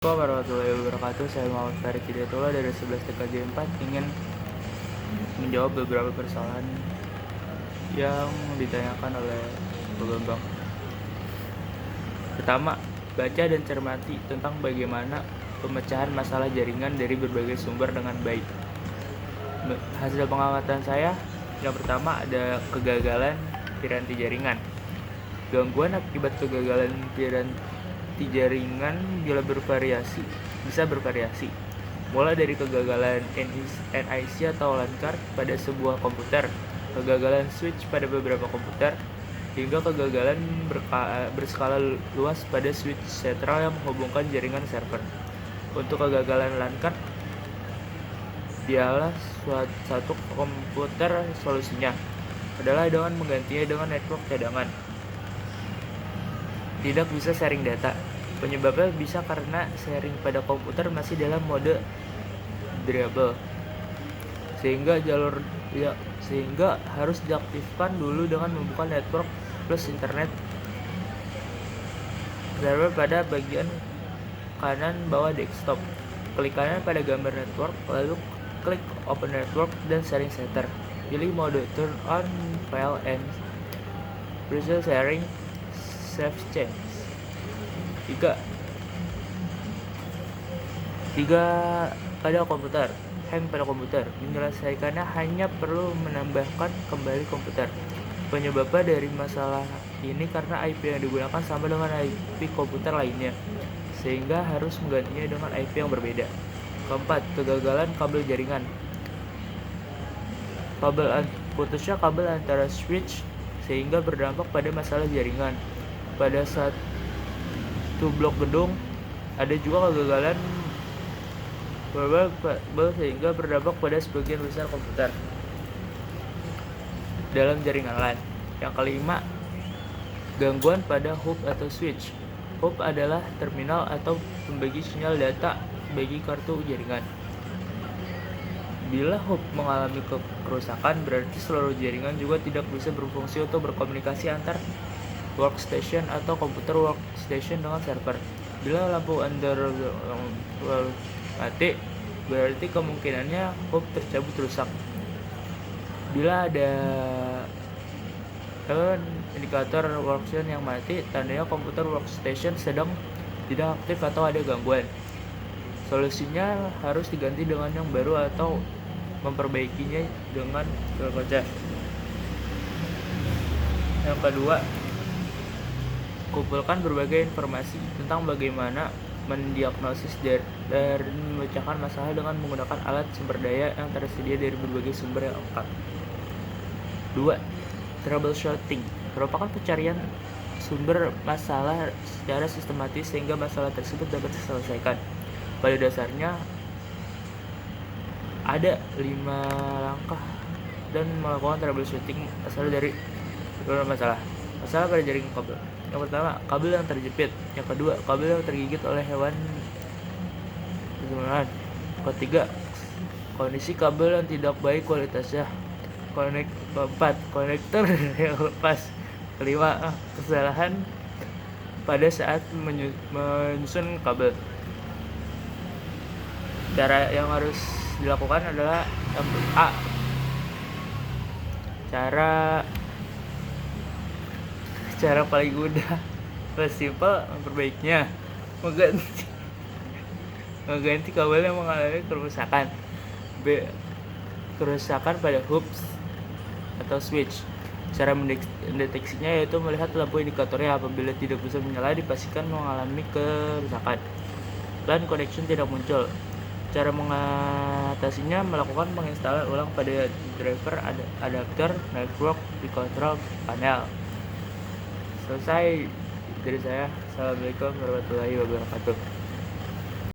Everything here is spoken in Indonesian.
Assalamualaikum warahmatullahi wabarakatuh. Saya Muhammad Farid Hidayatullah dari 11 TKJ 4 ingin menjawab beberapa persoalan yang ditanyakan oleh Pak Bambang. Pertama, baca dan cermati tentang bagaimana pemecahan masalah jaringan dari berbagai sumber dengan baik. Hasil pengamatan saya, yang pertama ada kegagalan piranti jaringan. Gangguan akibat kegagalan piranti jaringan bisa bervariasi, mulai dari kegagalan NIC atau LAN card pada sebuah komputer, kegagalan switch pada beberapa komputer, hingga kegagalan berskala luas pada switch sentral yang menghubungkan jaringan server. Untuk kegagalan LAN card, dialah satu komputer. Solusinya adalah dengan menggantinya dengan network cadangan. Tidak bisa sharing data. Penyebabnya bisa karena sharing pada komputer masih dalam mode variable, sehingga harus diaktifkan dulu dengan membuka network plus internet server pada bagian kanan bawah desktop. Klik kanan pada gambar network, lalu klik open network dan sharing center. Pilih mode turn on file and preset sharing, save change. 3. Pada komputer. Hang pada komputer. Menyelesaikannya hanya perlu menambahkan kembali komputer. Penyebabnya dari masalah ini karena IP yang digunakan sama dengan IP komputer lainnya, sehingga harus menggantinya dengan IP yang berbeda. 4. Kegagalan kabel jaringan. Putusnya kabel antara switch sehingga berdampak pada masalah jaringan. Pada satu blok gedung, ada juga kegagalan kabel sehingga berdampak pada sebagian besar komputer dalam jaringan LAN. Yang kelima, gangguan pada hub atau switch. Hub adalah terminal atau pembagi sinyal data bagi kartu jaringan. Bila hub mengalami kerusakan, berarti seluruh jaringan juga tidak bisa berfungsi untuk berkomunikasi antar workstation atau komputer workstation dengan server. Bila lampu underground mati, berarti kemungkinannya hub tercabut rusak. Bila ada indikator workstation yang mati, tandanya komputer workstation sedang tidak aktif atau ada gangguan. Solusinya harus diganti dengan yang baru atau memperbaikinya dengan berkaca. Yang kedua, kumpulkan berbagai informasi tentang bagaimana mendiagnosis dan memecahkan masalah dengan menggunakan alat sumber daya yang tersedia dari berbagai sumber yang lengkap. 2. Troubleshooting merupakan pencarian sumber masalah secara sistematis sehingga masalah tersebut dapat diselesaikan. Pada dasarnya ada 5 langkah dan melakukan troubleshooting asal dari masalah pada jaringan kabel. Yang pertama, kabel yang terjepit. Yang kedua, kabel yang tergigit oleh hewan peliharaan. Ketiga, kondisi kabel yang tidak baik kualitasnya. Keempat, konektor yang lepas. Kelima, kesalahan pada saat menyusun kabel. Cara yang harus dilakukan adalah A. Cara paling mudah, plus simple, memperbaikinya, mengganti kabel yang mengalami kerusakan. B. Kerusakan pada hubs atau switch. Cara mendeteksinya yaitu melihat lampu indikatornya. Apabila tidak bisa menyala, dipastikan mengalami kerusakan. LAN connection tidak muncul. Cara mengatasinya melakukan penginstalan ulang pada driver adapter network di control panel. Selesai dari saya. Assalamualaikum warahmatullahi wabarakatuh.